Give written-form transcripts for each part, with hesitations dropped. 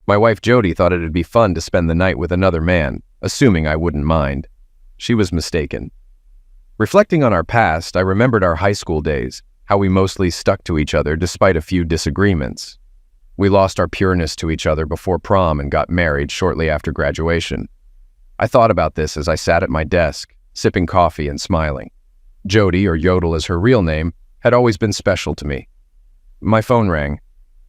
My wife Jody thought it'd be fun to spend the night with another man, assuming I wouldn't mind. She was mistaken. Reflecting on our past, I remembered our high school days, how we mostly stuck to each other despite a few disagreements. We lost our pureness to each other before prom and got married shortly after graduation. I thought about this as I sat at my desk, sipping coffee and smiling. Jody, or Yodel as her real name, had always been special to me. My phone rang.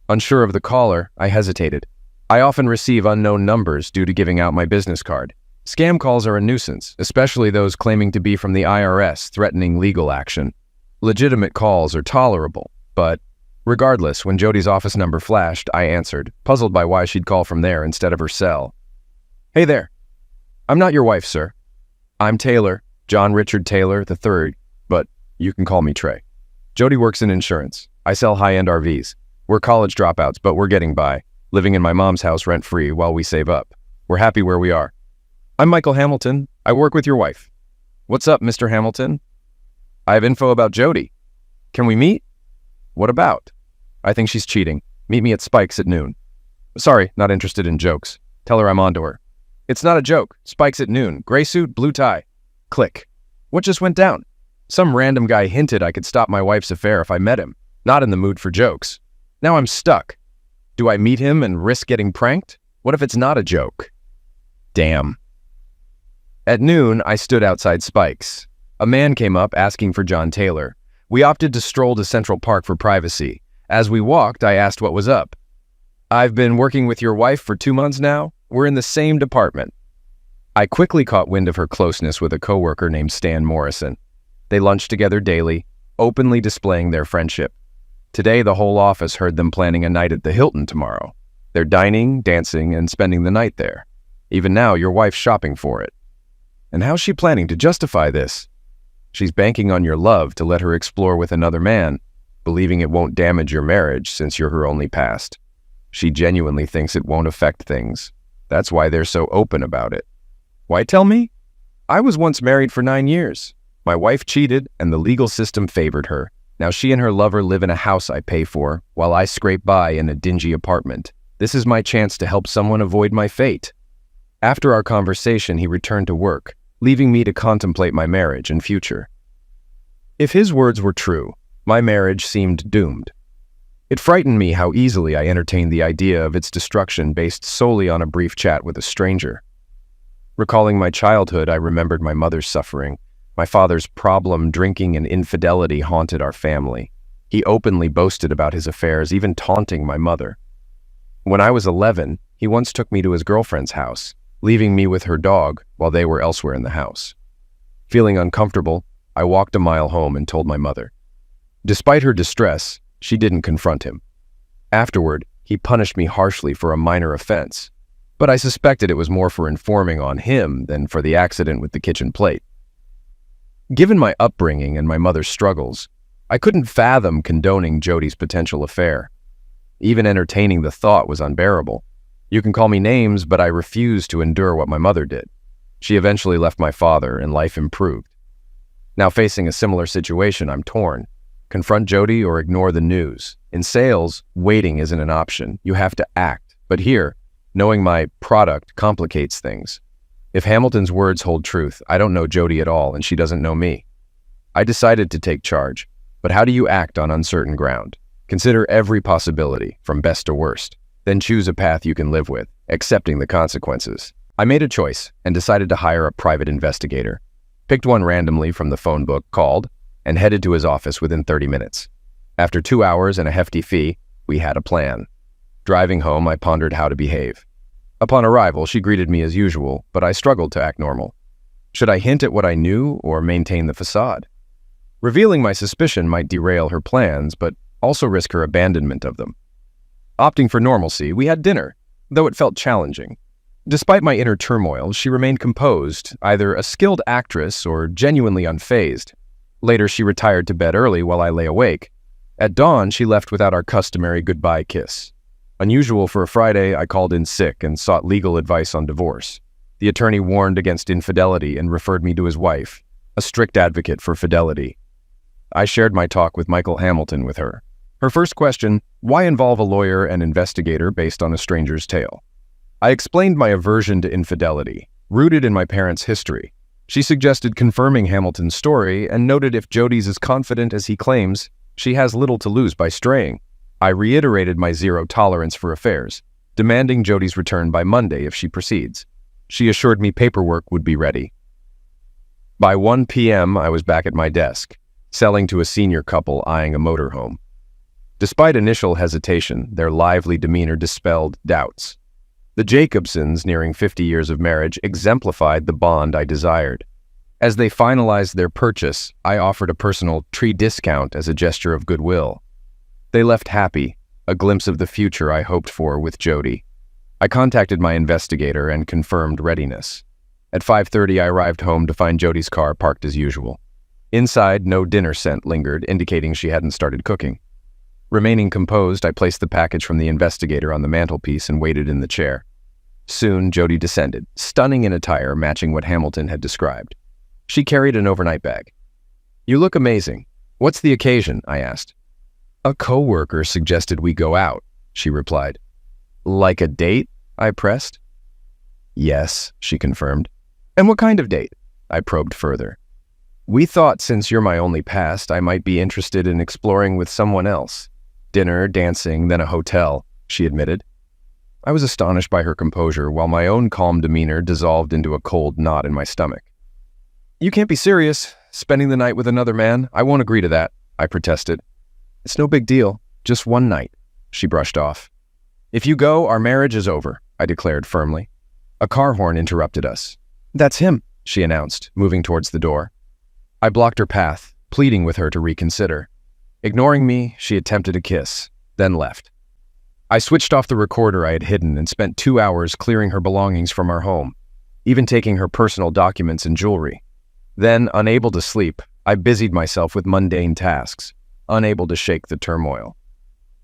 Unsure of the caller, I hesitated. I often receive unknown numbers due to giving out my business card. Scam calls are a nuisance, especially those claiming to be from the IRS threatening legal action. Legitimate calls are tolerable, but regardless, when Jody's office number flashed, I answered, puzzled by why she'd call from there instead of her cell. "Hey there. I'm not your wife, sir. I'm Taylor, John Richard Taylor III, but you can call me Trey. Jody works in insurance. I sell high-end RVs. We're college dropouts, but we're getting by, living in my mom's house rent-free while we save up. We're happy where we are. I'm Michael Hamilton. I work with your wife. What's up, Mr. Hamilton? I have info about Jody. Can we meet? What about? I think she's cheating. Meet me at Spike's at noon. Sorry, not interested in jokes. Tell her I'm onto her. It's not a joke. Spike's at noon. Gray suit, blue tie. Click. What just went down? Some random guy hinted I could stop my wife's affair if I met him. Not in the mood for jokes. Now I'm stuck. Do I meet him and risk getting pranked? What if it's not a joke? Damn. At noon, I stood outside Spike's. A man came up asking for John Taylor. We opted to stroll to Central Park for privacy. As we walked, I asked what was up. I've been working with your wife for 2 months now. We're in the same department. I quickly caught wind of her closeness with a coworker named Stan Morrison. They lunched together daily, openly displaying their friendship. Today, the whole office heard them planning a night at the Hilton tomorrow. They're dining, dancing, and spending the night there. Even now, your wife's shopping for it. And how's she planning to justify this? She's banking on your love to let her explore with another man, believing it won't damage your marriage since you're her only past. She genuinely thinks it won't affect things. That's why they're so open about it. Why tell me? I was once married for 9 years. My wife cheated, and the legal system favored her. Now she and her lover live in a house I pay for, while I scrape by in a dingy apartment. This is my chance to help someone avoid my fate. After our conversation, he returned to work, leaving me to contemplate my marriage and future. If his words were true, my marriage seemed doomed. It frightened me how easily I entertained the idea of its destruction based solely on a brief chat with a stranger. Recalling my childhood, I remembered my mother's suffering. My father's problem, drinking, and infidelity haunted our family. He openly boasted about his affairs, even taunting my mother. When I was 11, he once took me to his girlfriend's house, leaving me with her dog while they were elsewhere in the house. Feeling uncomfortable, I walked a mile home and told my mother. Despite her distress, she didn't confront him. Afterward, he punished me harshly for a minor offense, but I suspected it was more for informing on him than for the accident with the kitchen plate. Given my upbringing and my mother's struggles, I couldn't fathom condoning Jody's potential affair. Even entertaining the thought was unbearable. You can call me names, but I refused to endure what my mother did. She eventually left my father, and life improved. Now facing a similar situation, I'm torn. Confront Jody or ignore the news. In sales, waiting isn't an option. You have to act. But here, knowing my product complicates things. If Hamilton's words hold truth, I don't know Jody at all, and she doesn't know me. I decided to take charge. But how do you act on uncertain ground? Consider every possibility, from best to worst. Then choose a path you can live with, accepting the consequences. I made a choice and decided to hire a private investigator. Picked one randomly from the phone book, called, and headed to his office within 30 minutes. After 2 hours and a hefty fee, we had a plan. Driving home, I pondered how to behave. Upon arrival, she greeted me as usual, but I struggled to act normal. Should I hint at what I knew or maintain the facade? Revealing my suspicion might derail her plans, but also risk her abandonment of them. Opting for normalcy, we had dinner, though it felt challenging. Despite my inner turmoil, she remained composed, either a skilled actress or genuinely unfazed. Later, she retired to bed early while I lay awake. At dawn, she left without our customary goodbye kiss. Unusual for a Friday, I called in sick and sought legal advice on divorce. The attorney warned against infidelity and referred me to his wife, a strict advocate for fidelity. I shared my talk with Michael Hamilton with her. Her first question, why involve a lawyer and investigator based on a stranger's tale? I explained my aversion to infidelity, rooted in my parents' history. She suggested confirming Hamilton's story and noted if Jody's as confident as he claims, she has little to lose by straying. I reiterated my zero tolerance for affairs, demanding Jody's return by Monday if she proceeds. She assured me paperwork would be ready. By 1 p.m., I was back at my desk, selling to a senior couple eyeing a motorhome. Despite initial hesitation, their lively demeanor dispelled doubts. The Jacobsons, nearing 50 years of marriage, exemplified the bond I desired. As they finalized their purchase, I offered a personal tree discount as a gesture of goodwill. They left happy, a glimpse of the future I hoped for with Jody. I contacted my investigator and confirmed readiness. At 5:30, I arrived home to find Jody's car parked as usual. Inside, no dinner scent lingered, indicating she hadn't started cooking. Remaining composed, I placed the package from the investigator on the mantelpiece and waited in the chair. Soon, Jody descended, stunning in attire matching what Hamilton had described. She carried an overnight bag. "You look amazing. What's the occasion?" I asked. "A coworker suggested we go out," she replied. "Like a date?" I pressed. "Yes," she confirmed. "And what kind of date?" I probed further. "We thought since you're my only past, I might be interested in exploring with someone else. Dinner, dancing, then a hotel," she admitted. I was astonished by her composure, while my own calm demeanor dissolved into a cold knot in my stomach. "You can't be serious. Spending the night with another man? I won't agree to that," I protested. "It's no big deal. Just one night," she brushed off. "If you go, our marriage is over," I declared firmly. A car horn interrupted us. "That's him," she announced, moving towards the door. I blocked her path, pleading with her to reconsider. Ignoring me, she attempted a kiss, then left. I switched off the recorder I had hidden and spent 2 hours clearing her belongings from our home, even taking her personal documents and jewelry. Then, unable to sleep, I busied myself with mundane tasks, unable to shake the turmoil.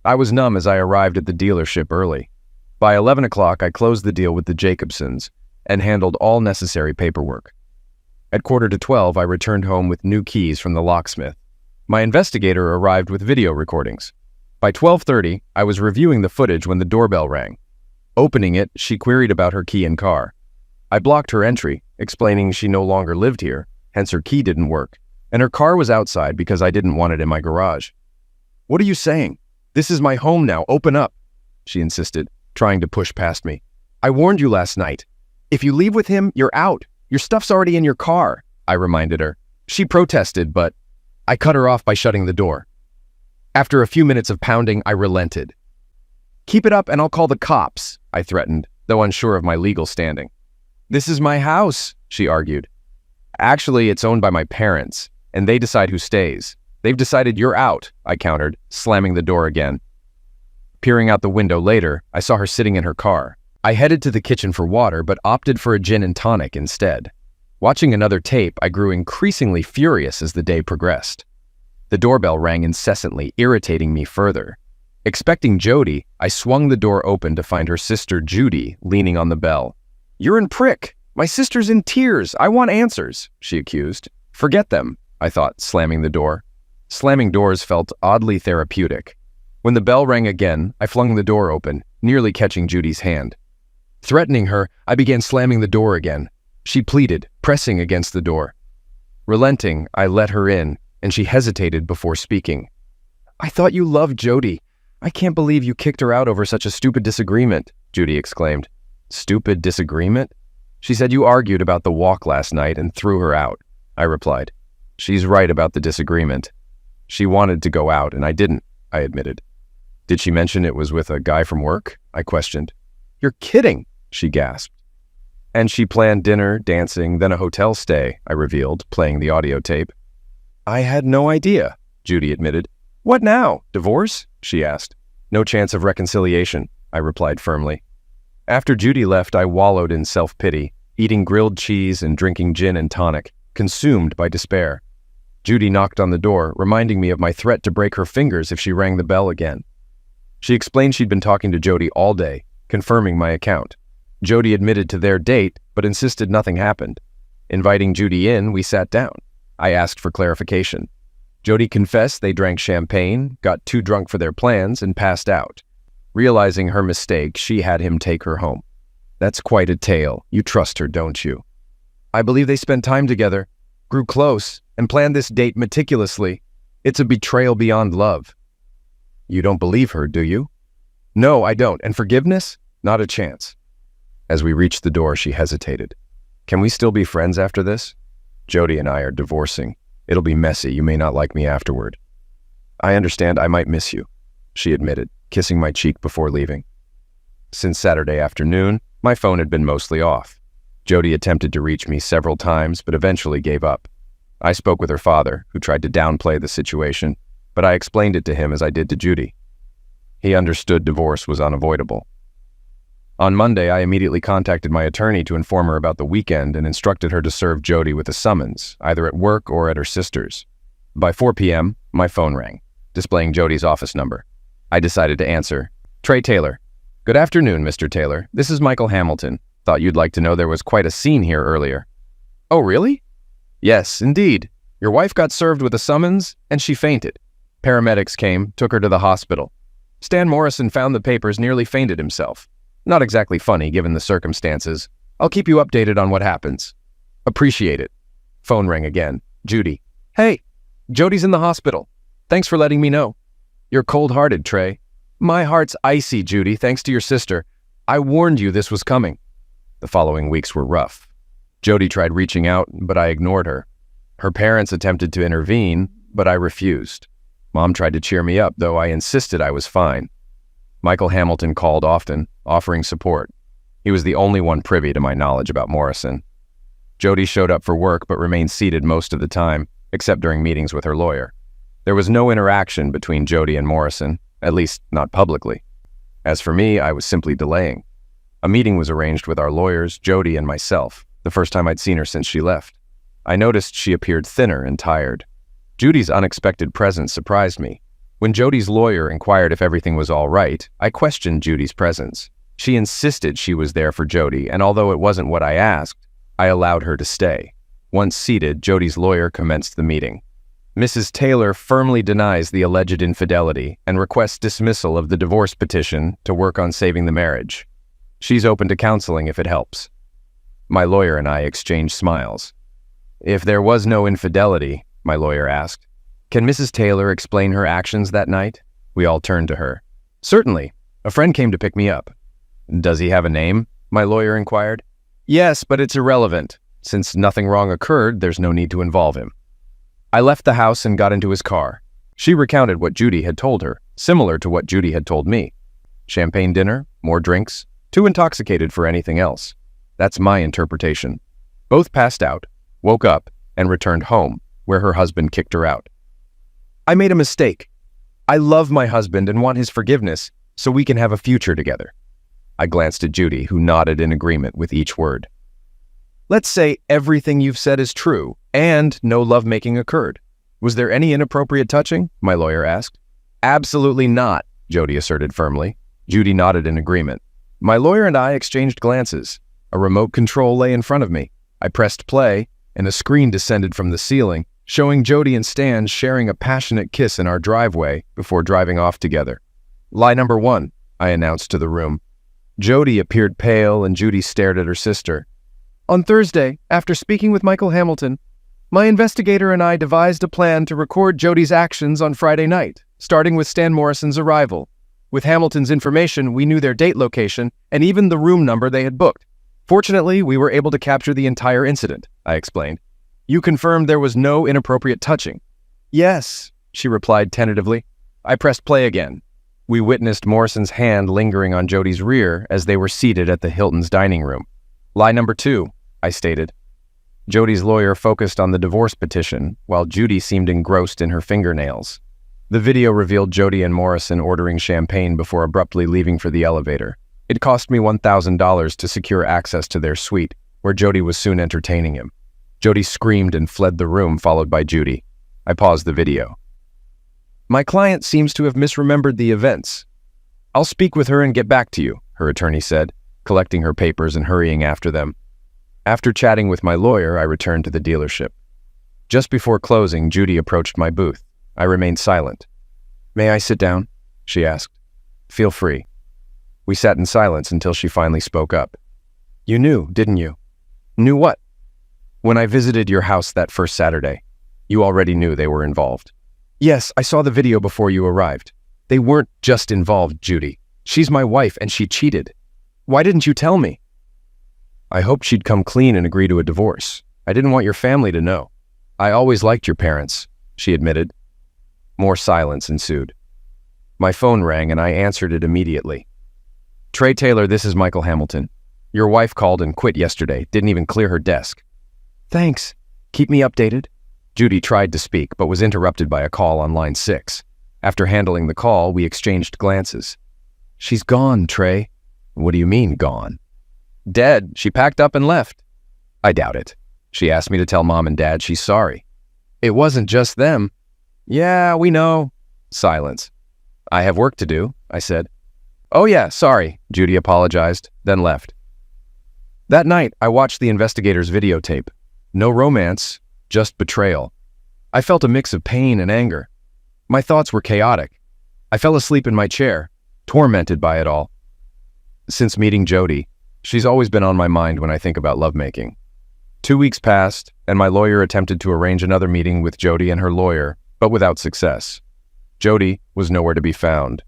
I was numb as I arrived at the dealership early. By 11 o'clock, I closed the deal with the Jacobsons and handled all necessary paperwork. At 11:45, I returned home with new keys from the locksmith. My investigator arrived with video recordings. By 12:30, I was reviewing the footage when the doorbell rang. Opening it, she queried about her key and car. I blocked her entry, explaining she no longer lived here, hence her key didn't work, and her car was outside because I didn't want it in my garage. "What are you saying? This is my home now, open up," she insisted, trying to push past me. "I warned you last night. If you leave with him, you're out. Your stuff's already in your car," I reminded her. She protested, but I cut her off by shutting the door. After a few minutes of pounding, I relented. "Keep it up and I'll call the cops," I threatened, though unsure of my legal standing. "This is my house," she argued. "Actually, it's owned by my parents, and they decide who stays. They've decided you're out," I countered, slamming the door again. Peering out the window later, I saw her sitting in her car. I headed to the kitchen for water, but opted for a gin and tonic instead. Watching another tape, I grew increasingly furious as the day progressed. The doorbell rang incessantly, irritating me further. Expecting Jody, I swung the door open to find her sister Judy leaning on the bell. "You're a prick! My sister's in tears! I want answers!" she accused. "Forget them," I thought, slamming the door. Slamming doors felt oddly therapeutic. When the bell rang again, I flung the door open, nearly catching Judy's hand. Threatening her, I began slamming the door again. She pleaded, pressing against the door. Relenting, I let her in, and she hesitated before speaking. "I thought you loved Jody. I can't believe you kicked her out over such a stupid disagreement," Judy exclaimed. "Stupid disagreement?" "She said you argued about the walk last night and threw her out," I replied. "She's right about the disagreement. She wanted to go out and I didn't," I admitted. "Did she mention it was with a guy from work?" I questioned. "You're kidding," she gasped. "And she planned dinner, dancing, then a hotel stay," I revealed, playing the audio tape. "I had no idea," Judy admitted. "What now? Divorce?" she asked. "No chance of reconciliation," I replied firmly. After Judy left, I wallowed in self-pity, eating grilled cheese and drinking gin and tonic, consumed by despair. Judy knocked on the door, reminding me of my threat to break her fingers if she rang the bell again. She explained she'd been talking to Jody all day, confirming my account. Jody admitted to their date, but insisted nothing happened. Inviting Judy in, we sat down. I asked for clarification. Jody confessed they drank champagne, got too drunk for their plans, and passed out. Realizing her mistake, she had him take her home. That's quite a tale. You trust her, don't you? I believe they spent time together, grew close, and planned this date meticulously. It's a betrayal beyond love. You don't believe her, do you? No, I don't. And forgiveness? Not a chance. As we reached the door, she hesitated. Can we still be friends after this? Jody and I are divorcing. It'll be messy. You may not like me afterward. I understand I might miss you, she admitted, kissing my cheek before leaving. Since Saturday afternoon, my phone had been mostly off. Jody attempted to reach me several times, but eventually gave up. I spoke with her father, who tried to downplay the situation, but I explained it to him as I did to Judy. He understood divorce was unavoidable. On Monday, I immediately contacted my attorney to inform her about the weekend and instructed her to serve Jody with a summons, either at work or at her sister's. By 4 p.m., my phone rang, displaying Jody's office number. I decided to answer. Trey Taylor. Good afternoon, Mr. Taylor. This is Michael Hamilton. Thought you'd like to know there was quite a scene here earlier. Oh, really? Yes, indeed. Your wife got served with a summons, and she fainted. Paramedics came, took her to the hospital. Stan Morrison found the papers, nearly fainted himself. Not exactly funny, given the circumstances. I'll keep you updated on what happens. Appreciate it. Phone rang again. Judy. Hey, Jody's in the hospital. Thanks for letting me know. You're cold-hearted, Trey. My heart's icy, Judy, thanks to your sister. I warned you this was coming. The following weeks were rough. Jody tried reaching out, but I ignored her. Her parents attempted to intervene, but I refused. Mom tried to cheer me up, though I insisted I was fine. Michael Hamilton called often, offering support. He was the only one privy to my knowledge about Morrison. Jody showed up for work but remained seated most of the time, except during meetings with her lawyer. There was no interaction between Jody and Morrison, at least not publicly. As for me, I was simply delaying. A meeting was arranged with our lawyers, Jody and myself, the first time I'd seen her since she left. I noticed she appeared thinner and tired. Judy's unexpected presence surprised me. When Jody's lawyer inquired if everything was all right, I questioned Judy's presence. She insisted she was there for Jody, and although it wasn't what I asked, I allowed her to stay. Once seated, Jody's lawyer commenced the meeting. Mrs. Taylor firmly denies the alleged infidelity and requests dismissal of the divorce petition to work on saving the marriage. She's open to counseling if it helps. My lawyer and I exchanged smiles. If there was no infidelity, my lawyer asked, can Mrs. Taylor explain her actions that night? We all turned to her. Certainly. A friend came to pick me up. Does he have a name? My lawyer inquired. Yes, but it's irrelevant. Since nothing wrong occurred, there's no need to involve him. I left the house and got into his car. She recounted what Judy had told her, similar to what Judy had told me. Champagne dinner, more drinks, too intoxicated for anything else. That's my interpretation. Both passed out, woke up, and returned home, where her husband kicked her out. I made a mistake. I love my husband and want his forgiveness so we can have a future together. I glanced at Judy, who nodded in agreement with each word. Let's say everything you've said is true and no lovemaking occurred. Was there any inappropriate touching? My lawyer asked. Absolutely not, Jody asserted firmly. Judy nodded in agreement. My lawyer and I exchanged glances. A remote control lay in front of me. I pressed play, and a screen descended from the ceiling, showing Jody and Stan sharing a passionate kiss in our driveway before driving off together. Lie number 1, I announced to the room. Jody appeared pale and Judy stared at her sister. On Thursday, after speaking with Michael Hamilton, my investigator and I devised a plan to record Jody's actions on Friday night, starting with Stan Morrison's arrival. With Hamilton's information, we knew their date location and even the room number they had booked. Fortunately, we were able to capture the entire incident, I explained. You confirmed there was no inappropriate touching. Yes, she replied tentatively. I pressed play again. We witnessed Morrison's hand lingering on Jody's rear as they were seated at the Hilton's dining room. Lie number 2, I stated. Jody's lawyer focused on the divorce petition, while Judy seemed engrossed in her fingernails. The video revealed Jody and Morrison ordering champagne before abruptly leaving for the elevator. It cost me $1,000 to secure access to their suite, where Jody was soon entertaining him. Jody screamed and fled the room, followed by Judy. I paused the video. My client seems to have misremembered the events. I'll speak with her and get back to you, her attorney said, collecting her papers and hurrying after them. After chatting with my lawyer, I returned to the dealership. Just before closing, Judy approached my booth. I remained silent. May I sit down? She asked. Feel free. We sat in silence until she finally spoke up. You knew, didn't you? Knew what? When I visited your house that first Saturday, you already knew they were involved. Yes, I saw the video before you arrived. They weren't just involved, Judy. She's my wife and she cheated. Why didn't you tell me? I hoped she'd come clean and agree to a divorce. I didn't want your family to know. I always liked your parents, she admitted. More silence ensued. My phone rang and I answered it immediately. Trey Taylor, this is Michael Hamilton. Your wife called and quit yesterday, didn't even clear her desk. Thanks. Keep me updated. Judy tried to speak, but was interrupted by a call on line 6. After handling the call, we exchanged glances. She's gone, Trey. What do you mean, gone? Dead. She packed up and left. I doubt it. She asked me to tell Mom and Dad she's sorry. It wasn't just them. Yeah, we know. Silence. I have work to do, I said. Oh yeah, sorry, Judy apologized, then left. That night, I watched the investigator's videotape. No romance, just betrayal. I felt a mix of pain and anger. My thoughts were chaotic. I fell asleep in my chair, tormented by it all. Since meeting Jody, she's always been on my mind when I think about lovemaking. 2 weeks passed, and my lawyer attempted to arrange another meeting with Jody and her lawyer, but without success. Jody was nowhere to be found.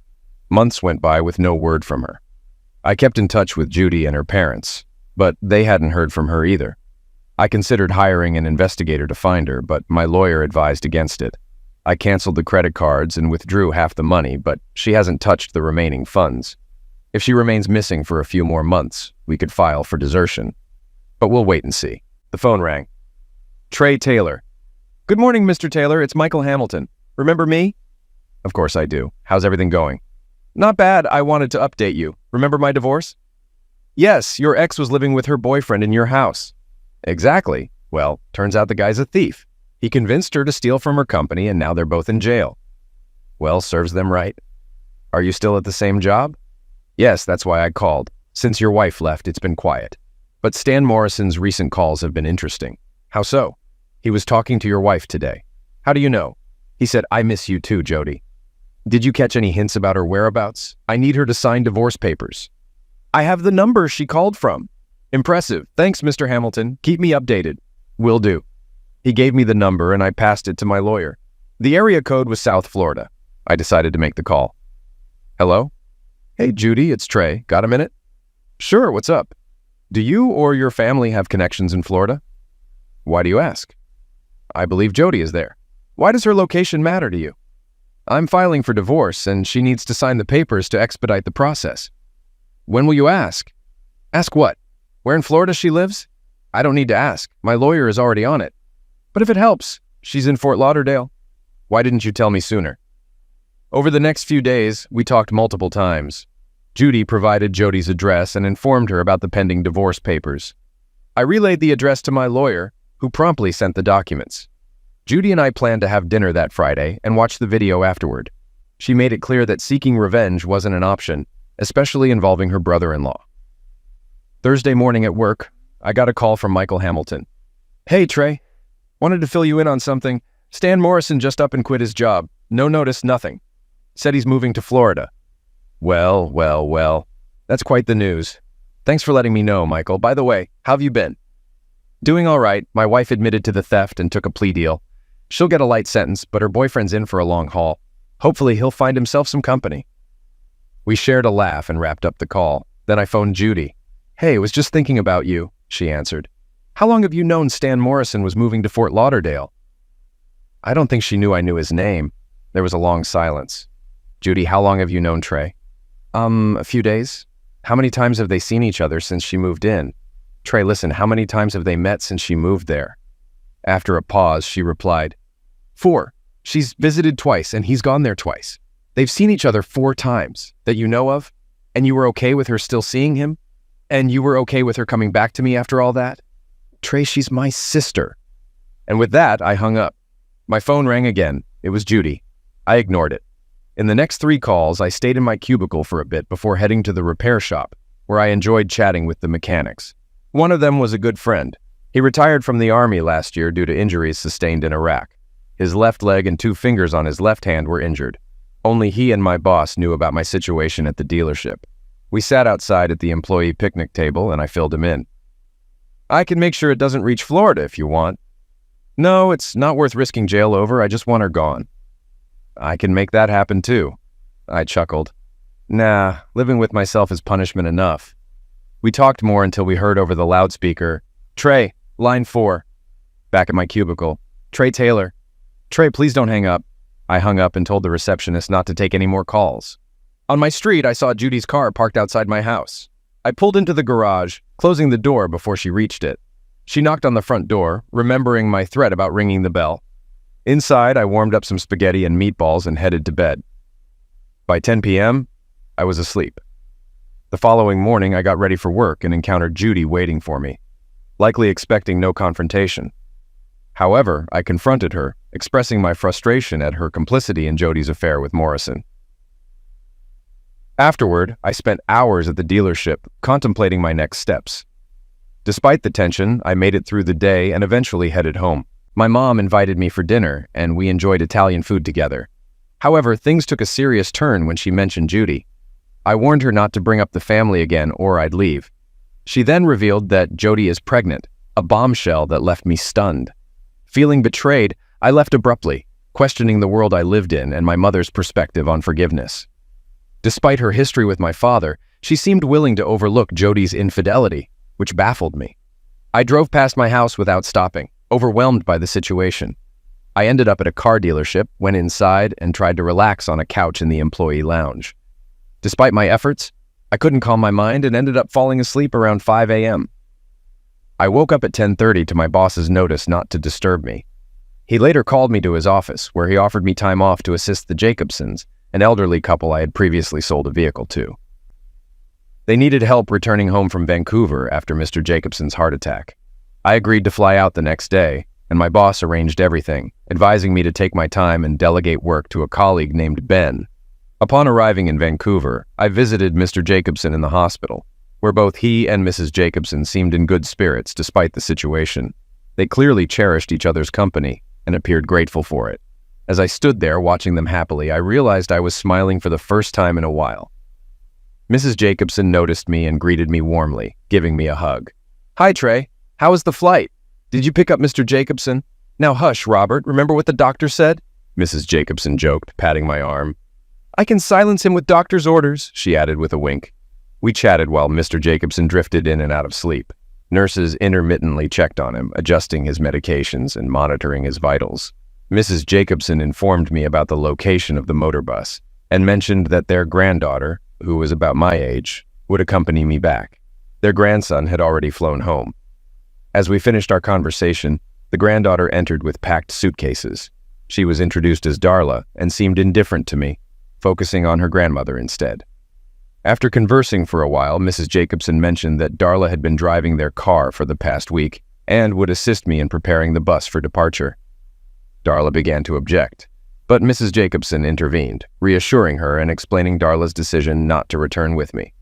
Months went by with no word from her. I kept in touch with Judy and her parents, but they hadn't heard from her either. I considered hiring an investigator to find her, but my lawyer advised against it. I canceled the credit cards and withdrew half the money, but she hasn't touched the remaining funds. If she remains missing for a few more months, we could file for desertion. But we'll wait and see. The phone rang. Trey Taylor. Good morning, Mr. Taylor. It's Michael Hamilton. Remember me? Of course I do. How's everything going? Not bad. I wanted to update you. Remember my divorce? Yes, your ex was living with her boyfriend in your house. Exactly. Well, turns out the guy's a thief. He convinced her to steal from her company, and now they're both in jail. Well, serves them right. Are you still at the same job? Yes, that's why I called. Since your wife left, it's been quiet. But Stan Morrison's recent calls have been interesting. How so? He was talking to your wife today. How do you know? He said, I miss you too, Jody. Did you catch any hints about her whereabouts? I need her to sign divorce papers. I have the number she called from. Impressive. Thanks, Mr. Hamilton. Keep me updated. Will do. He gave me the number and I passed it to my lawyer. The area code was South Florida. I decided to make the call. Hello? Hey, Judy, it's Trey. Got a minute? Sure, what's up? Do you or your family have connections in Florida? Why do you ask? I believe Jody is there. Why does her location matter to you? I'm filing for divorce and she needs to sign the papers to expedite the process. When will you ask? Ask what? Where in Florida she lives? I don't need to ask. My lawyer is already on it. But if it helps, she's in Fort Lauderdale. Why didn't you tell me sooner? Over the next few days, we talked multiple times. Judy provided Jody's address and informed her about the pending divorce papers. I relayed the address to my lawyer, who promptly sent the documents. Judy and I planned to have dinner that Friday and watch the video afterward. She made it clear that seeking revenge wasn't an option, especially involving her brother-in-law. Thursday morning at work, I got a call from Michael Hamilton. Hey, Trey. Wanted to fill you in on something. Stan Morrison just up and quit his job. No notice, nothing. Said he's moving to Florida. Well. That's quite the news. Thanks for letting me know, Michael. By the way, how have you been? Doing all right. My wife admitted to the theft and took a plea deal. She'll get a light sentence, but her boyfriend's in for a long haul. Hopefully he'll find himself some company. We shared a laugh and wrapped up the call. Then I phoned Judy. Hey, was just thinking about you, she answered. How long have you known Stan Morrison was moving to Fort Lauderdale? I don't think she knew I knew his name. There was a long silence. Judy, how long have you known Trey? A few days. How many times have they seen each other since she moved in? Trey, listen, how many times have they met since she moved there? After a pause, she replied, 4. She's visited twice and he's gone there twice. They've seen each other 4 times that you know of, and you were okay with her still seeing him? And you were okay with her coming back to me after all that? Trey, she's my sister. And with that, I hung up. My phone rang again. It was Judy. I ignored it. In the next 3 calls, I stayed in my cubicle for a bit before heading to the repair shop, where I enjoyed chatting with the mechanics. One of them was a good friend. He retired from the Army last year due to injuries sustained in Iraq. His left leg and 2 fingers on his left hand were injured. Only he and my boss knew about my situation at the dealership. We sat outside at the employee picnic table and I filled him in. I can make sure it doesn't reach Florida if you want. No, it's not worth risking jail over. I just want her gone. I can make that happen too. I chuckled. Nah, living with myself is punishment enough. We talked more until we heard over the loudspeaker, Trey, line 4. Back at my cubicle. Trey Taylor. Trey, please don't hang up. I hung up and told the receptionist not to take any more calls. On my street, I saw Judy's car parked outside my house. I pulled into the garage, closing the door before she reached it. She knocked on the front door, remembering my threat about ringing the bell. Inside, I warmed up some spaghetti and meatballs and headed to bed. By 10 p.m., I was asleep. The following morning, I got ready for work and encountered Judy waiting for me, likely expecting no confrontation. However, I confronted her, expressing my frustration at her complicity in Jody's affair with Morrison. Afterward, I spent hours at the dealership contemplating my next steps. Despite the tension, I made it through the day and eventually headed home. My mom invited me for dinner, and we enjoyed Italian food together. However, things took a serious turn when she mentioned Judy. I warned her not to bring up the family again or I'd leave. She then revealed that Jody is pregnant, a bombshell that left me stunned. Feeling betrayed, I left abruptly, questioning the world I lived in and my mother's perspective on forgiveness. Despite her history with my father, she seemed willing to overlook Jody's infidelity, which baffled me. I drove past my house without stopping, overwhelmed by the situation. I ended up at a car dealership, went inside, and tried to relax on a couch in the employee lounge. Despite my efforts, I couldn't calm my mind and ended up falling asleep around 5 a.m. I woke up at 10:30 to my boss's notice not to disturb me. He later called me to his office, where he offered me time off to assist the Jacobsons, an elderly couple I had previously sold a vehicle to. They needed help returning home from Vancouver after Mr. Jacobson's heart attack. I agreed to fly out the next day, and my boss arranged everything, advising me to take my time and delegate work to a colleague named Ben. Upon arriving in Vancouver, I visited Mr. Jacobson in the hospital, where both he and Mrs. Jacobson seemed in good spirits despite the situation. They clearly cherished each other's company and appeared grateful for it. As I stood there watching them happily, I realized I was smiling for the first time in a while. Mrs. Jacobson noticed me and greeted me warmly, giving me a hug. Hi, Trey. How was the flight? Did you pick up Mr. Jacobson? Now hush, Robert. Remember what the doctor said? Mrs. Jacobson joked, patting my arm. I can silence him with doctor's orders, she added with a wink. We chatted while Mr. Jacobson drifted in and out of sleep. Nurses intermittently checked on him, adjusting his medications and monitoring his vitals. Mrs. Jacobson informed me about the location of the motor bus and mentioned that their granddaughter, who was about my age, would accompany me back. Their grandson had already flown home. As we finished our conversation, the granddaughter entered with packed suitcases. She was introduced as Darla and seemed indifferent to me, focusing on her grandmother instead. After conversing for a while, Mrs. Jacobson mentioned that Darla had been driving their car for the past week and would assist me in preparing the bus for departure. Darla began to object, but Mrs. Jacobson intervened, reassuring her and explaining Darla's decision not to return with me.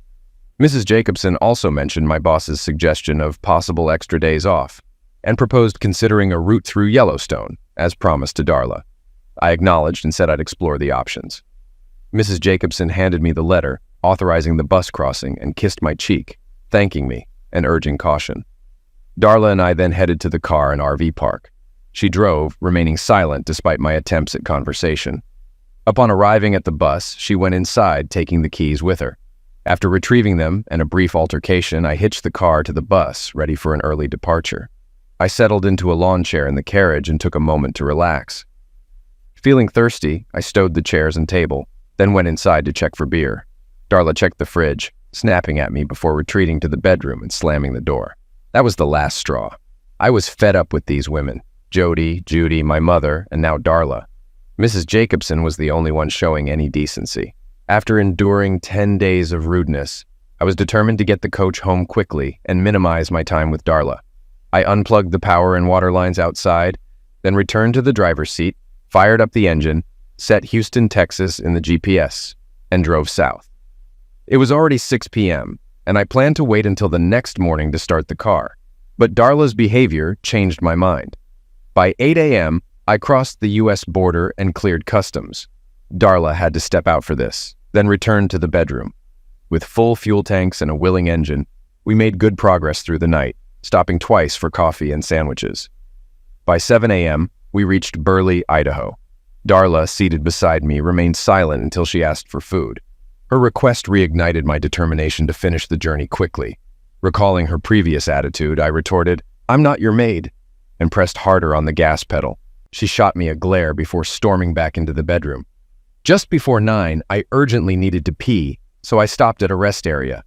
Mrs. Jacobson also mentioned my boss's suggestion of possible extra days off and proposed considering a route through Yellowstone, as promised to Darla. I acknowledged and said I'd explore the options. Mrs. Jacobson handed me the letter, authorizing the bus crossing, and kissed my cheek, thanking me and urging caution. Darla and I then headed to the car and RV park. She drove, remaining silent despite my attempts at conversation. Upon arriving at the bus, she went inside, taking the keys with her. After retrieving them and a brief altercation, I hitched the car to the bus, ready for an early departure. I settled into a lawn chair in the carriage and took a moment to relax. Feeling thirsty, I stowed the chairs and table, then went inside to check for beer. Darla checked the fridge, snapping at me before retreating to the bedroom and slamming the door. That was the last straw. I was fed up with these women. Jody, Judy, my mother, and now Darla. Mrs. Jacobson was the only one showing any decency. After enduring 10 days of rudeness, I was determined to get the coach home quickly and minimize my time with Darla. I unplugged the power and water lines outside, then returned to the driver's seat, fired up the engine, set Houston, Texas in the GPS, and drove south. It was already 6 p.m., and I planned to wait until the next morning to start the car. But Darla's behavior changed my mind. By 8 a.m., I crossed the U.S. border and cleared customs. Darla had to step out for this, then returned to the bedroom. With full fuel tanks and a willing engine, we made good progress through the night, stopping twice for coffee and sandwiches. By 7 a.m., we reached Burley, Idaho. Darla, seated beside me, remained silent until she asked for food. Her request reignited my determination to finish the journey quickly. Recalling her previous attitude, I retorted, "I'm not your maid," and pressed harder on the gas pedal. She shot me a glare before storming back into the bedroom. Just before 9, I urgently needed to pee, so I stopped at a rest area.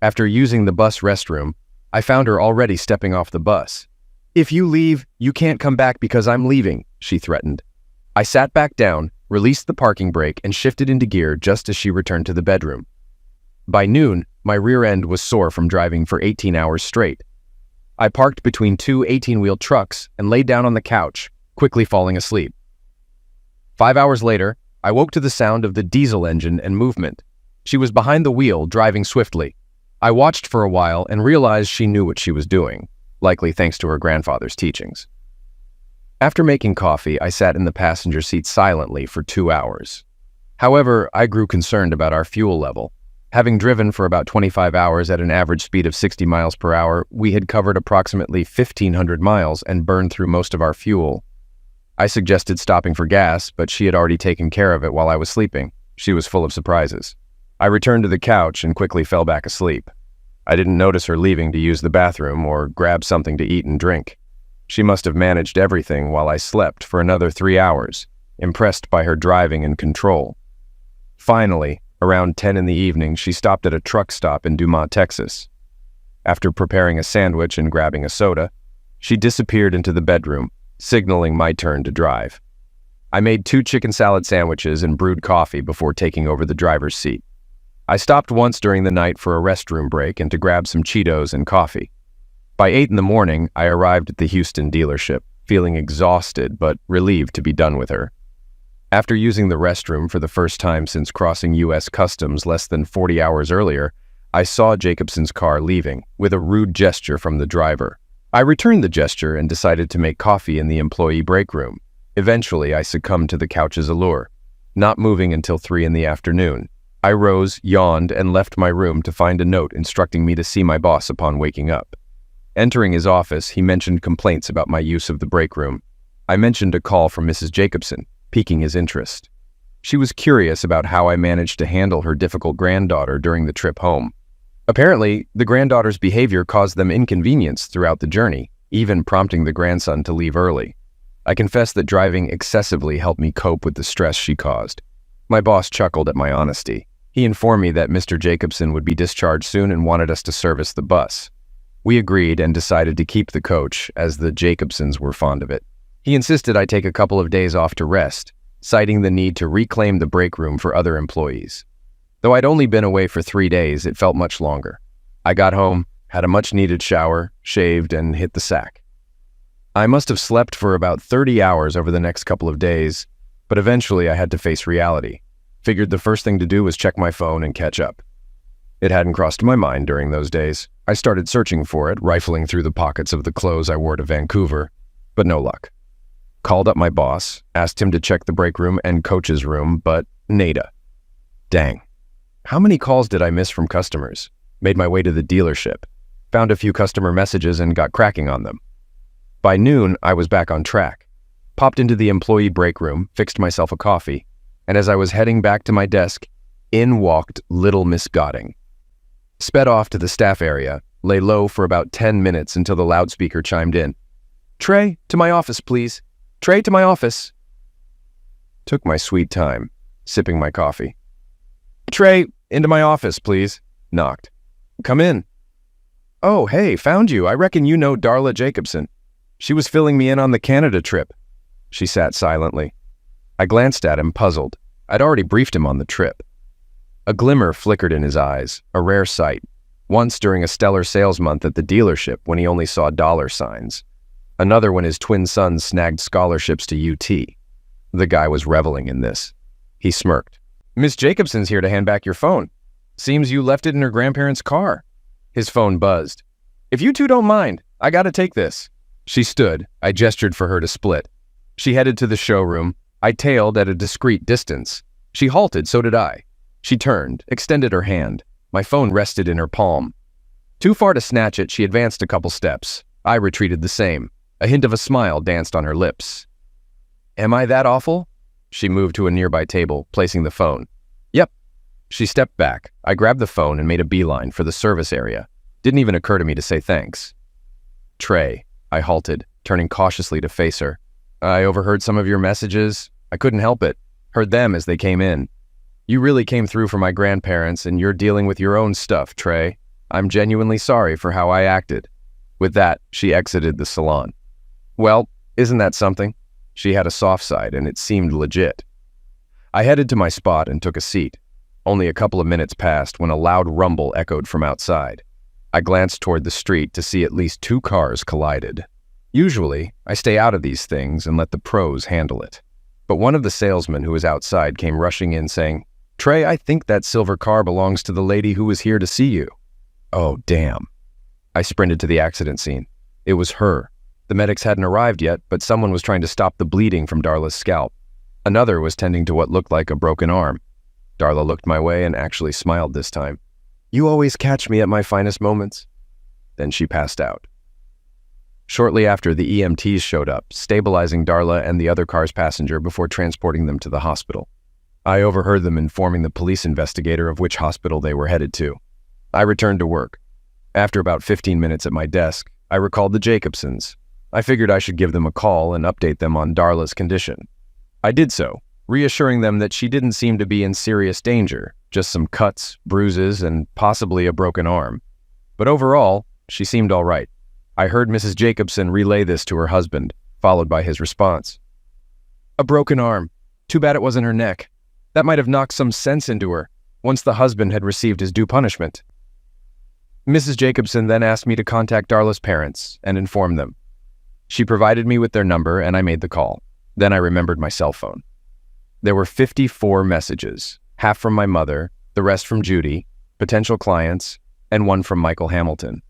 After using the bus restroom, I found her already stepping off the bus. "If you leave, you can't come back because I'm leaving," she threatened. I sat back down, released the parking brake, and shifted into gear just as she returned to the bedroom. By noon, my rear end was sore from driving for 18 hours straight. I parked between two 18-wheel trucks and laid down on the couch, quickly falling asleep. 5 hours later, I woke to the sound of the diesel engine and movement. She was behind the wheel, driving swiftly. I watched for a while and realized she knew what she was doing, likely thanks to her grandfather's teachings. After making coffee, I sat in the passenger seat silently for 2 hours. However, I grew concerned about our fuel level. Having driven for about 25 hours at an average speed of 60 miles per hour, we had covered approximately 1,500 miles and burned through most of our fuel. I suggested stopping for gas, but she had already taken care of it while I was sleeping. She was full of surprises. I returned to the couch and quickly fell back asleep. I didn't notice her leaving to use the bathroom or grab something to eat and drink. She must have managed everything while I slept for another 3 hours, impressed by her driving and control. Finally, around 10 in the evening, she stopped at a truck stop in Dumont, Texas. After preparing a sandwich and grabbing a soda, she disappeared into the bedroom, signaling my turn to drive. I made 2 chicken salad sandwiches and brewed coffee before taking over the driver's seat. I stopped once during the night for a restroom break and to grab some Cheetos and coffee. By 8 in the morning, I arrived at the Houston dealership, feeling exhausted but relieved to be done with her. After using the restroom for the first time since crossing U.S. Customs less than 40 hours earlier, I saw Jacobson's car leaving, with a rude gesture from the driver. I returned the gesture and decided to make coffee in the employee break room. Eventually, I succumbed to the couch's allure, not moving until 3 in the afternoon. I rose, yawned, and left my room to find a note instructing me to see my boss upon waking up. Entering his office, he mentioned complaints about my use of the break room. I mentioned a call from Mrs. Jacobson, piquing his interest. She was curious about how I managed to handle her difficult granddaughter during the trip home. Apparently, the granddaughter's behavior caused them inconvenience throughout the journey, even prompting the grandson to leave early. I confess that driving excessively helped me cope with the stress she caused. My boss chuckled at my honesty. He informed me that Mr. Jacobson would be discharged soon and wanted us to service the bus. We agreed and decided to keep the coach, as the Jacobsons were fond of it. He insisted I take a couple of days off to rest, citing the need to reclaim the break room for other employees. Though I'd only been away for 3 days, it felt much longer. I got home, had a much-needed shower, shaved, and hit the sack. I must have slept for about 30 hours over the next couple of days, but eventually I had to face reality. Figured the first thing to do was check my phone and catch up. It hadn't crossed my mind during those days. I started searching for it, rifling through the pockets of the clothes I wore to Vancouver, but no luck. Called up my boss, asked him to check the break room and coach's room, but nada. Dang. How many calls did I miss from customers? Made my way to the dealership, found a few customer messages and got cracking on them. By noon, I was back on track. Popped into the employee break room, fixed myself a coffee, and as I was heading back to my desk, in walked little Miss Godding. Sped off to the staff area, lay low for about 10 minutes until the loudspeaker chimed in. "Trey, to my office, please. Trey, to my office." Took my sweet time, sipping my coffee. "Trey, into my office, please." Knocked. "Come in." "Oh, hey, found you. I reckon you know Darla Jacobson. She was filling me in on the Canada trip." She sat silently. I glanced at him, puzzled. I'd already briefed him on the trip. A glimmer flickered in his eyes, a rare sight, once during a stellar sales month at the dealership when he only saw dollar signs. Another when his twin sons snagged scholarships to UT. The guy was reveling in this. He smirked. "Miss Jacobson's here to hand back your phone. Seems you left it in her grandparents' car." His phone buzzed. "If you two don't mind, I gotta take this." She stood. I gestured for her to split. She headed to the showroom. I tailed at a discreet distance. She halted, so did I. She turned, extended her hand. My phone rested in her palm. Too far to snatch it, she advanced a couple steps. I retreated the same. A hint of a smile danced on her lips. Am I that awful? She moved to a nearby table, placing the phone. Yep. She stepped back. I grabbed the phone and made a beeline for the service area. Didn't even occur to me to say thanks. Trey, I halted, turning cautiously to face her. I overheard some of your messages. I couldn't help it. Heard them as they came in. You really came through for my grandparents, and you're dealing with your own stuff, Trey. I'm genuinely sorry for how I acted. With that, she exited the salon. Well, isn't that something? She had a soft side, and it seemed legit. I headed to my spot and took a seat. Only a couple of minutes passed when a loud rumble echoed from outside. I glanced toward the street to see at least 2 cars collided. Usually, I stay out of these things and let the pros handle it. But one of the salesmen who was outside came rushing in saying, Trey, I think that silver car belongs to the lady who was here to see you. Oh, damn. I sprinted to the accident scene. It was her. The medics hadn't arrived yet, but someone was trying to stop the bleeding from Darla's scalp. Another was tending to what looked like a broken arm. Darla looked my way and actually smiled this time. You always catch me at my finest moments. Then she passed out. Shortly after, the EMTs showed up, stabilizing Darla and the other car's passenger before transporting them to the hospital. I overheard them informing the police investigator of which hospital they were headed to. I returned to work. After about 15 minutes at my desk, I recalled the Jacobsons. I figured I should give them a call and update them on Darla's condition. I did so, reassuring them that she didn't seem to be in serious danger, just some cuts, bruises, and possibly a broken arm. But overall, she seemed all right. I heard Mrs. Jacobson relay this to her husband, followed by his response. A broken arm. Too bad it wasn't her neck. That might have knocked some sense into her, once the husband had received his due punishment. Mrs. Jacobson then asked me to contact Darla's parents and inform them. She provided me with their number and I made the call. Then I remembered my cell phone. There were 54 messages, half from my mother, the rest from Judy, potential clients, and one from Michael Hamilton.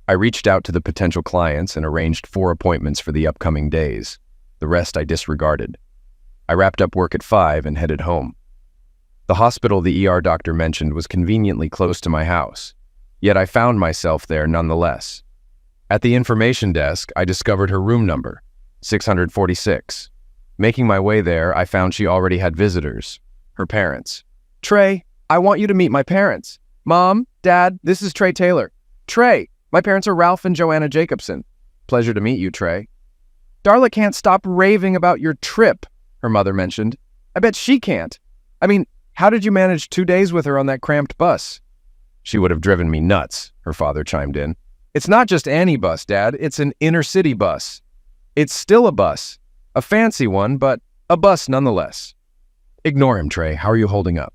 I reached out to the potential clients and arranged 4 appointments for the upcoming days. The rest I disregarded. I wrapped up work at 5 and headed home. The hospital the ER doctor mentioned was conveniently close to my house, yet I found myself there nonetheless. At the information desk, I discovered her room number, 646. Making my way there, I found she already had visitors, her parents. Trey, I want you to meet my parents. Mom, Dad, this is Trey Taylor. Trey, my parents are Ralph and Joanna Jacobson. Pleasure to meet you, Trey. Darla can't stop raving about your trip, her mother mentioned. I bet she can't. I mean, how did you manage 2 days with her on that cramped bus? She would have driven me nuts, her father chimed in. It's not just any bus, Dad. It's an inner-city bus. It's still a bus. A fancy one, but a bus nonetheless. Ignore him, Trey. How are you holding up?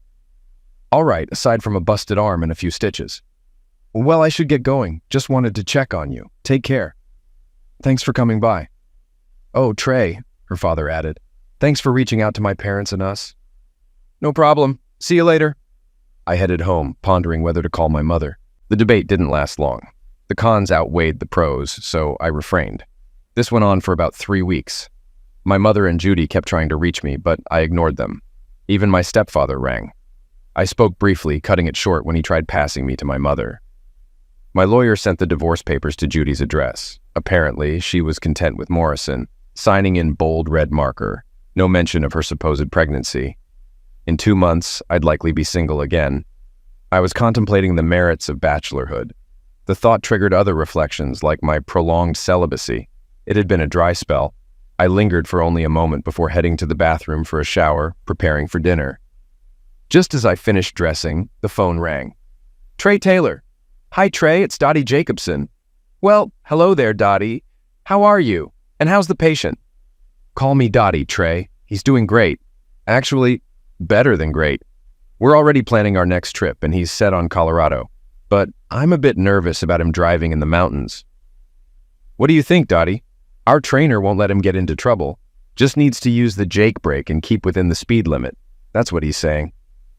All right, aside from a busted arm and a few stitches. Well, I should get going. Just wanted to check on you. Take care. Thanks for coming by. Oh, Trey, her father added. Thanks for reaching out to my parents and us. No problem. See you later. I headed home, pondering whether to call my mother. The debate didn't last long. The cons outweighed the pros, so I refrained. This went on for about 3 weeks. My mother and Judy kept trying to reach me, but I ignored them. Even my stepfather rang. I spoke briefly, cutting it short when he tried passing me to my mother. My lawyer sent the divorce papers to Judy's address. Apparently, she was content with Morrison, signing in bold red marker, no mention of her supposed pregnancy. In 2 months, I'd likely be single again. I was contemplating the merits of bachelorhood. The thought triggered other reflections, like my prolonged celibacy. It had been a dry spell. I lingered for only a moment before heading to the bathroom for a shower, preparing for dinner. Just as I finished dressing, the phone rang. Trey Taylor. Hi, Trey, it's Dottie Jacobson. Well, hello there, Dottie. How are you? And how's the patient? Call me Dottie, Trey. He's doing great. Actually, better than great. We're already planning our next trip, and he's set on Colorado. But I'm a bit nervous about him driving in the mountains. What do you think, Dottie? Our trainer won't let him get into trouble. Just needs to use the Jake brake and keep within the speed limit. That's what he's saying.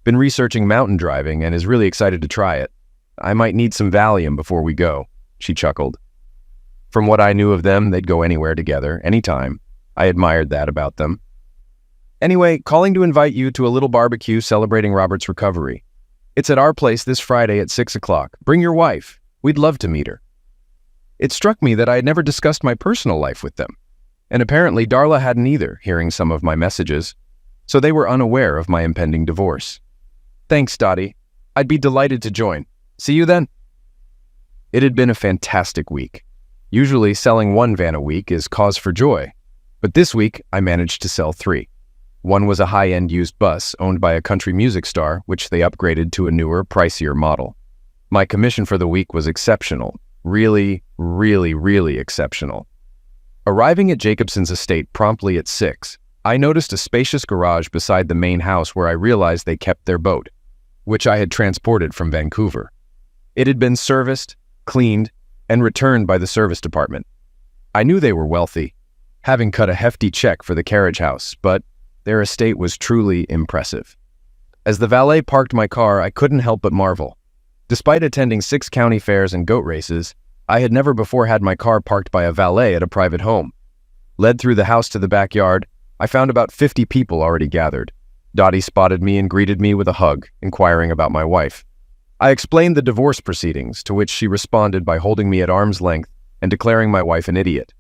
Been researching mountain driving and is really excited to try it. I might need some Valium before we go, she chuckled. From what I knew of them, they'd go anywhere together, anytime. I admired that about them. Anyway, calling to invite you to a little barbecue celebrating Robert's recovery. It's at our place this Friday at 6 o'clock. Bring your wife. We'd love to meet her. It struck me that I had never discussed my personal life with them, and apparently Darla hadn't either, hearing some of my messages, so they were unaware of my impending divorce. Thanks, Dottie. I'd be delighted to join. See you then. It had been a fantastic week. Usually selling one van a week is cause for joy, but this week I managed to sell 3. One was a high-end used bus owned by a country music star, which they upgraded to a newer, pricier model. My commission for the week was exceptional. Really, really, really exceptional. Arriving at Jacobson's estate promptly at 6, I noticed a spacious garage beside the main house where I realized they kept their boat, which I had transported from Vancouver. It had been serviced, cleaned, and returned by the service department. I knew they were wealthy, having cut a hefty check for the carriage house, but their estate was truly impressive. As the valet parked my car, I couldn't help but marvel. Despite attending 6 county fairs and goat races, I had never before had my car parked by a valet at a private home. Led through the house to the backyard, I found about 50 people already gathered. Dottie spotted me and greeted me with a hug, inquiring about my wife. I explained the divorce proceedings, to which she responded by holding me at arm's length and declaring my wife an idiot.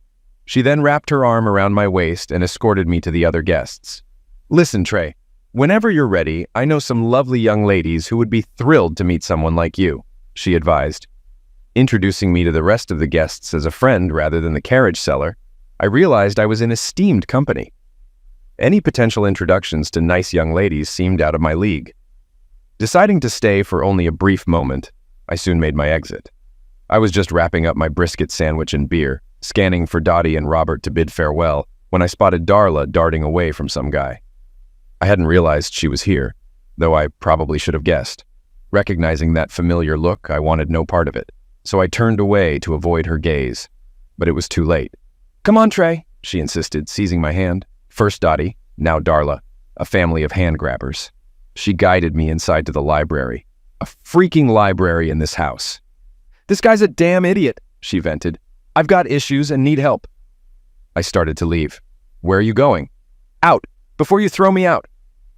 She then wrapped her arm around my waist and escorted me to the other guests. Listen, Trey, whenever you're ready, I know some lovely young ladies who would be thrilled to meet someone like you, she advised. Introducing me to the rest of the guests as a friend rather than the carriage seller, I realized I was in esteemed company. Any potential introductions to nice young ladies seemed out of my league. Deciding to stay for only a brief moment, I soon made my exit. I was just wrapping up my brisket sandwich and beer, scanning for Dottie and Robert to bid farewell, when I spotted Darla darting away from some guy. I hadn't realized she was here, though I probably should have guessed. Recognizing that familiar look, I wanted no part of it, so I turned away to avoid her gaze. But it was too late. Come on, Trey, she insisted, seizing my hand. First Dottie, now Darla, a family of hand-grabbers. She guided me inside to the library. A freaking library in this house. This guy's a damn idiot, she vented. I've got issues and need help. I started to leave. Where are you going? Out, before you throw me out.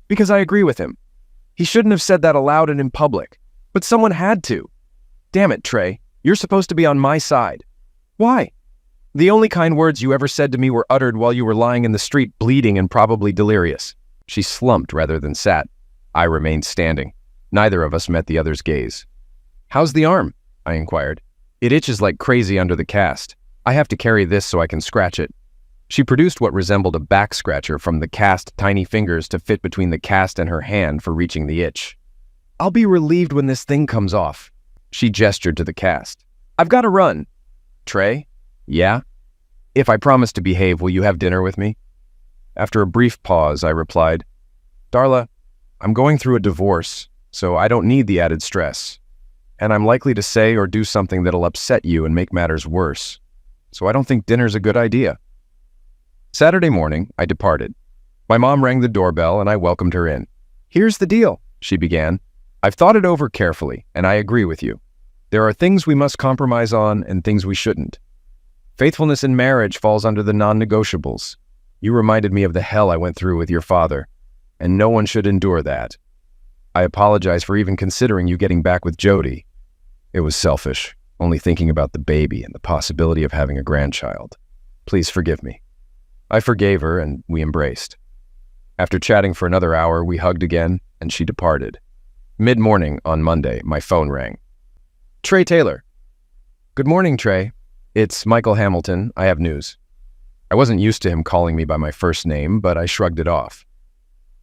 Because I agree with him. He shouldn't have said that aloud and in public, but someone had to. Damn it, Trey, you're supposed to be on my side. Why? The only kind words you ever said to me were uttered while you were lying in the street bleeding and probably delirious. She slumped rather than sat. I remained standing. Neither of us met the other's gaze. How's the arm? I inquired. It itches like crazy under the cast. I have to carry this so I can scratch it. She produced what resembled a back scratcher from the cast tiny fingers to fit between the cast and her hand for reaching the itch. I'll be relieved when this thing comes off. She gestured to the cast. I've got to run. Trey? Yeah? If I promise to behave, will you have dinner with me? After a brief pause, I replied, Darla, I'm going through a divorce, so I don't need the added stress. And I'm likely to say or do something that'll upset you and make matters worse. So I don't think dinner's a good idea. Saturday morning, I departed. My mom rang the doorbell and I welcomed her in. Here's the deal, she began. I've thought it over carefully, and I agree with you. There are things we must compromise on and things we shouldn't. Faithfulness in marriage falls under the non-negotiables. You reminded me of the hell I went through with your father, and no one should endure that. I apologize for even considering you getting back with Jody. It was selfish, only thinking about the baby and the possibility of having a grandchild. Please forgive me. I forgave her, and we embraced. After chatting for another hour, we hugged again, and she departed. Mid-morning on Monday, my phone rang. Trey Taylor. Good morning, Trey. It's Michael Hamilton. I have news. I wasn't used to him calling me by my first name, but I shrugged it off.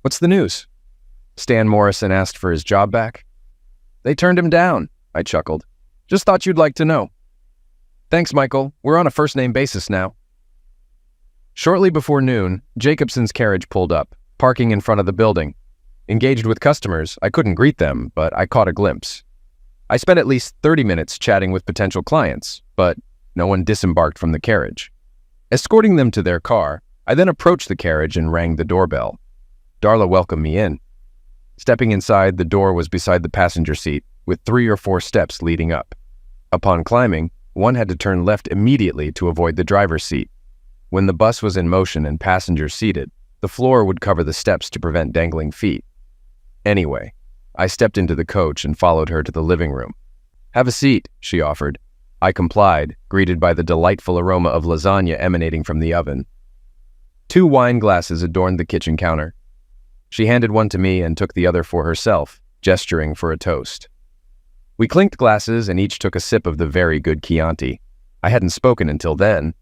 What's the news? Stan Morrison asked for his job back. They turned him down, I chuckled. Just thought you'd like to know. Thanks, Michael. We're on a first-name basis now. Shortly before noon, Jacobson's carriage pulled up, parking in front of the building. Engaged with customers, I couldn't greet them, but I caught a glimpse. I spent at least 30 minutes chatting with potential clients, but no one disembarked from the carriage. Escorting them to their car, I then approached the carriage and rang the doorbell. Darla welcomed me in. Stepping inside, the door was beside the passenger seat, with 3 or 4 steps leading up. Upon climbing, one had to turn left immediately to avoid the driver's seat. When the bus was in motion and passengers seated, the floor would cover the steps to prevent dangling feet. Anyway, I stepped into the coach and followed her to the living room. "Have a seat," she offered. I complied, greeted by the delightful aroma of lasagna emanating from the oven. 2 wine glasses adorned the kitchen counter. She handed one to me and took the other for herself, gesturing for a toast. We clinked glasses and each took a sip of the very good Chianti. I hadn't spoken until then.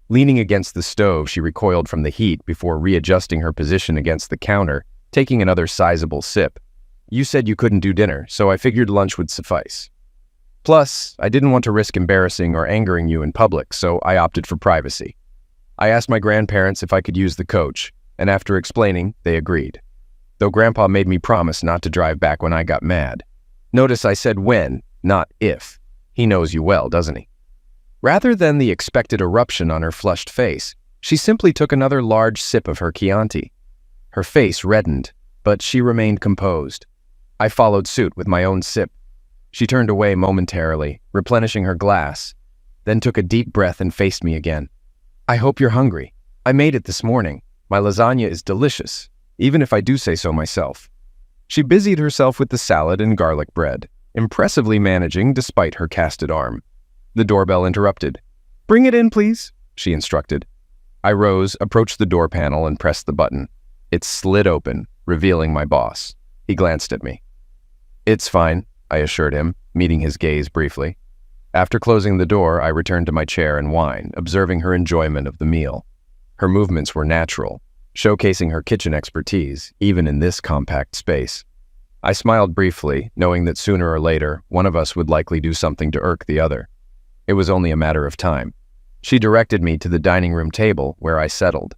Leaning against the stove, she recoiled from the heat before readjusting her position against the counter, taking another sizable sip. "You said you couldn't do dinner, so I figured lunch would suffice. Plus, I didn't want to risk embarrassing or angering you in public, so I opted for privacy. I asked my grandparents if I could use the coach, and after explaining, they agreed. Though Grandpa made me promise not to drive back when I got mad. Notice I said when, not if. He knows you well, doesn't he?" Rather than the expected eruption on her flushed face, she simply took another large sip of her Chianti. Her face reddened, but she remained composed. I followed suit with my own sip. She turned away momentarily, replenishing her glass, then took a deep breath and faced me again. "I hope you're hungry. I made it this morning. My lasagna is delicious, even if I do say so myself." She busied herself with the salad and garlic bread, impressively managing despite her casted arm. The doorbell interrupted. "Bring it in, please," she instructed. I rose, approached the door panel, and pressed the button. It slid open, revealing my boss. He glanced at me. "It's fine," I assured him, meeting his gaze briefly. After closing the door, I returned to my chair and wine, observing her enjoyment of the meal. Her movements were natural, showcasing her kitchen expertise, even in this compact space. I smiled briefly, knowing that sooner or later, one of us would likely do something to irk the other. It was only a matter of time. She directed me to the dining room table, where I settled.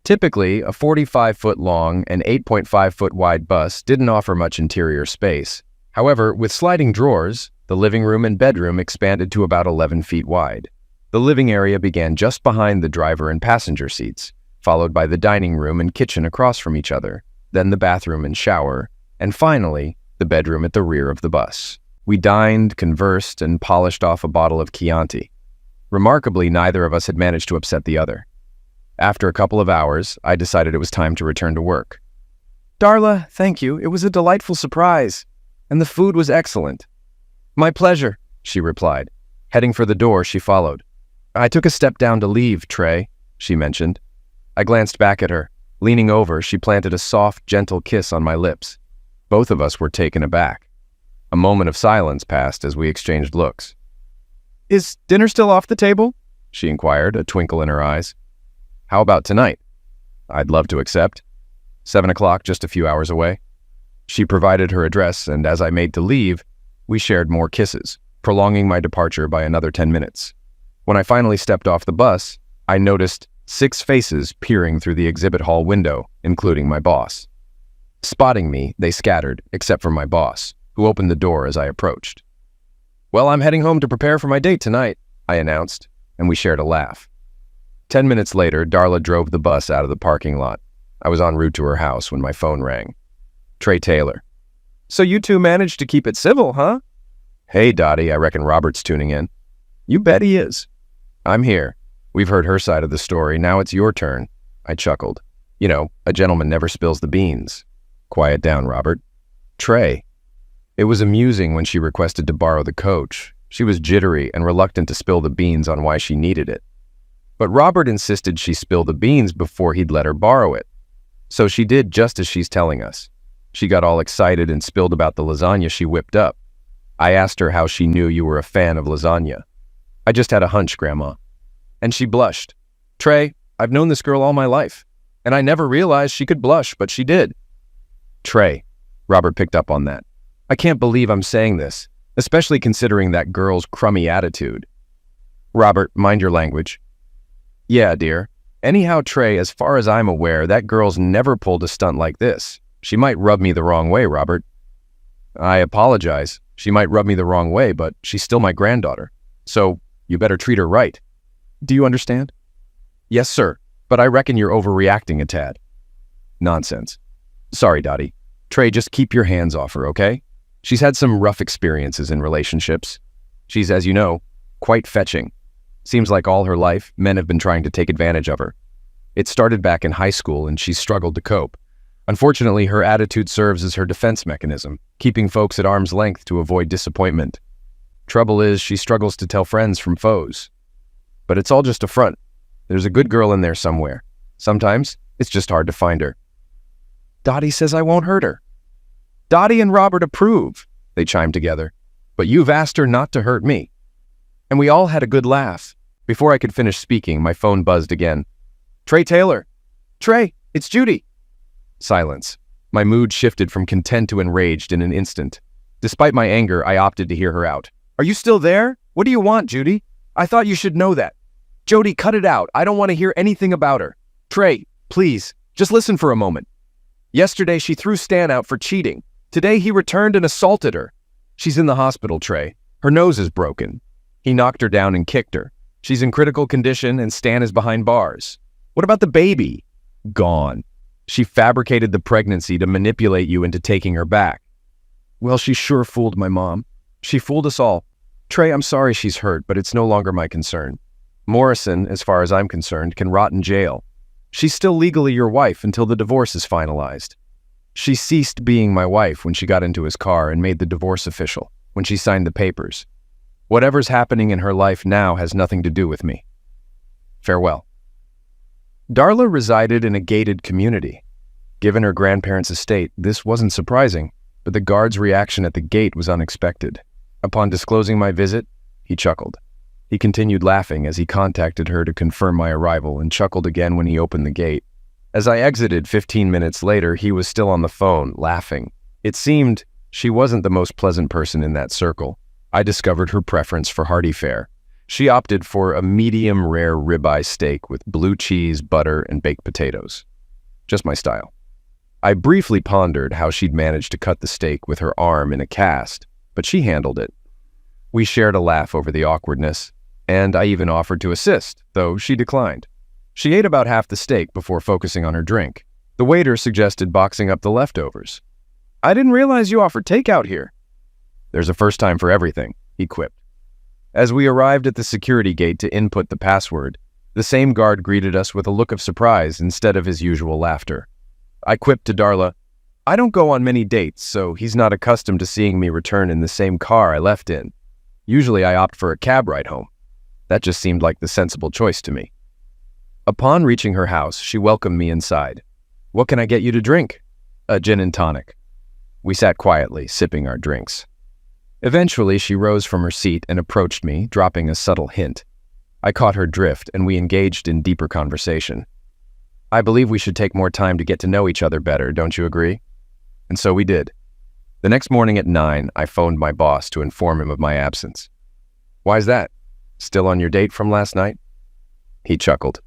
Typically, a 45-foot long and 8.5-foot wide bus didn't offer much interior space. However, with sliding drawers, the living room and bedroom expanded to about 11 feet wide. The living area began just behind the driver and passenger seats, followed by the dining room and kitchen across from each other, then the bathroom and shower, and finally, the bedroom at the rear of the bus. We dined, conversed, and polished off a bottle of Chianti. Remarkably, neither of us had managed to upset the other. After a couple of hours, I decided it was time to return to work. "Darla, thank you. It was a delightful surprise. And the food was excellent." "My pleasure," she replied. Heading for the door, she followed. "I took a step down to leave, Trey," she mentioned. I glanced back at her. Leaning over, she planted a soft, gentle kiss on my lips. Both of us were taken aback. A moment of silence passed as we exchanged looks. "Is dinner still off the table?" she inquired, a twinkle in her eyes. "How about tonight?" "I'd love to accept. 7 o'clock, just a few hours away." She provided her address, and as I made to leave, we shared more kisses, prolonging my departure by another 10 minutes. When I finally stepped off the bus, I noticed 6 faces peering through the exhibit hall window, including my boss. Spotting me, they scattered, except for my boss, who opened the door as I approached. "Well, I'm heading home to prepare for my date tonight," I announced, and we shared a laugh. 10 minutes later, Darla drove the bus out of the parking lot. I was en route to her house when my phone rang. Trey Taylor. "So you two managed to keep it civil, huh?" "Hey, Dottie, I reckon Robert's tuning in." "You bet he is." "I'm here. We've heard her side of the story. Now it's your turn." I chuckled. "You know, a gentleman never spills the beans." "Quiet down, Robert." "Trey." It was amusing when she requested to borrow the coach. She was jittery and reluctant to spill the beans on why she needed it. But Robert insisted she spill the beans before he'd let her borrow it. So she did just as she's telling us. She got all excited and spilled about the lasagna she whipped up. I asked her how she knew you were a fan of lasagna. "I just had a hunch, Grandma." And she blushed. "Trey, I've known this girl all my life, and I never realized she could blush, but she did." "Trey," Robert picked up on that. "I can't believe I'm saying this, especially considering that girl's crummy attitude." "Robert, mind your language." "Yeah, dear. Anyhow, Trey, as far as I'm aware, that girl's never pulled a stunt like this. She might rub me the wrong way, Robert." "I apologize. She might rub me the wrong way, but she's still my granddaughter. So you better treat her right. Do you understand?" "Yes, sir, but I reckon you're overreacting a tad." "Nonsense." "Sorry, Dottie. Trey, just keep your hands off her, okay? She's had some rough experiences in relationships. She's, as you know, quite fetching. Seems like all her life, men have been trying to take advantage of her. It started back in high school and she's struggled to cope. Unfortunately, her attitude serves as her defense mechanism, keeping folks at arm's length to avoid disappointment. Trouble is, she struggles to tell friends from foes. But it's all just a front. There's a good girl in there somewhere. Sometimes, it's just hard to find her. Dottie says I won't hurt her. Dottie and Robert approve, they chimed together. But you've asked her not to hurt me. And we all had a good laugh. Before I could finish speaking, my phone buzzed again. Trey Taylor. Trey, it's Judy. Silence. My mood shifted from content to enraged in an instant. Despite my anger, I opted to hear her out. Are you still there? What do you want, Judy? I thought you should know that. Jody, cut it out. I don't want to hear anything about her. Trey, please, just listen for a moment. Yesterday, she threw Stan out for cheating. Today, he returned and assaulted her. She's in the hospital, Trey. Her nose is broken. He knocked her down and kicked her. She's in critical condition and Stan is behind bars. What about the baby? Gone. She fabricated the pregnancy to manipulate you into taking her back. Well, she sure fooled my mom. She fooled us all. Trey, I'm sorry she's hurt, but it's no longer my concern. Morrison, as far as I'm concerned, can rot in jail. She's still legally your wife until the divorce is finalized. She ceased being my wife when she got into his car and made the divorce official, when she signed the papers. Whatever's happening in her life now has nothing to do with me. Farewell. Darla resided in a gated community. Given her grandparents' estate, this wasn't surprising, but the guard's reaction at the gate was unexpected. Upon disclosing my visit, he chuckled. He continued laughing as he contacted her to confirm my arrival and chuckled again when he opened the gate. As I exited 15 minutes later, he was still on the phone, laughing. It seemed she wasn't the most pleasant person in that circle. I discovered her preference for hearty fare. She opted for a medium rare ribeye steak with blue cheese, butter, and baked potatoes. Just my style. I briefly pondered how she'd managed to cut the steak with her arm in a cast, but she handled it. We shared a laugh over the awkwardness, and I even offered to assist, though she declined. She ate about half the steak before focusing on her drink. The waiter suggested boxing up the leftovers. I didn't realize you offered takeout here. There's a first time for everything, he quipped. As we arrived at the security gate to input the password, the same guard greeted us with a look of surprise instead of his usual laughter. I quipped to Darla, I don't go on many dates, so he's not accustomed to seeing me return in the same car I left in. Usually I opt for a cab ride home. That just seemed like the sensible choice to me. Upon reaching her house, she welcomed me inside. What can I get you to drink? A gin and tonic. We sat quietly, sipping our drinks. Eventually, she rose from her seat and approached me, dropping a subtle hint. I caught her drift, and we engaged in deeper conversation. I believe we should take more time to get to know each other better, don't you agree? And so we did. The next morning at 9, I phoned my boss to inform him of my absence. Why's that? Still on your date from last night? He chuckled.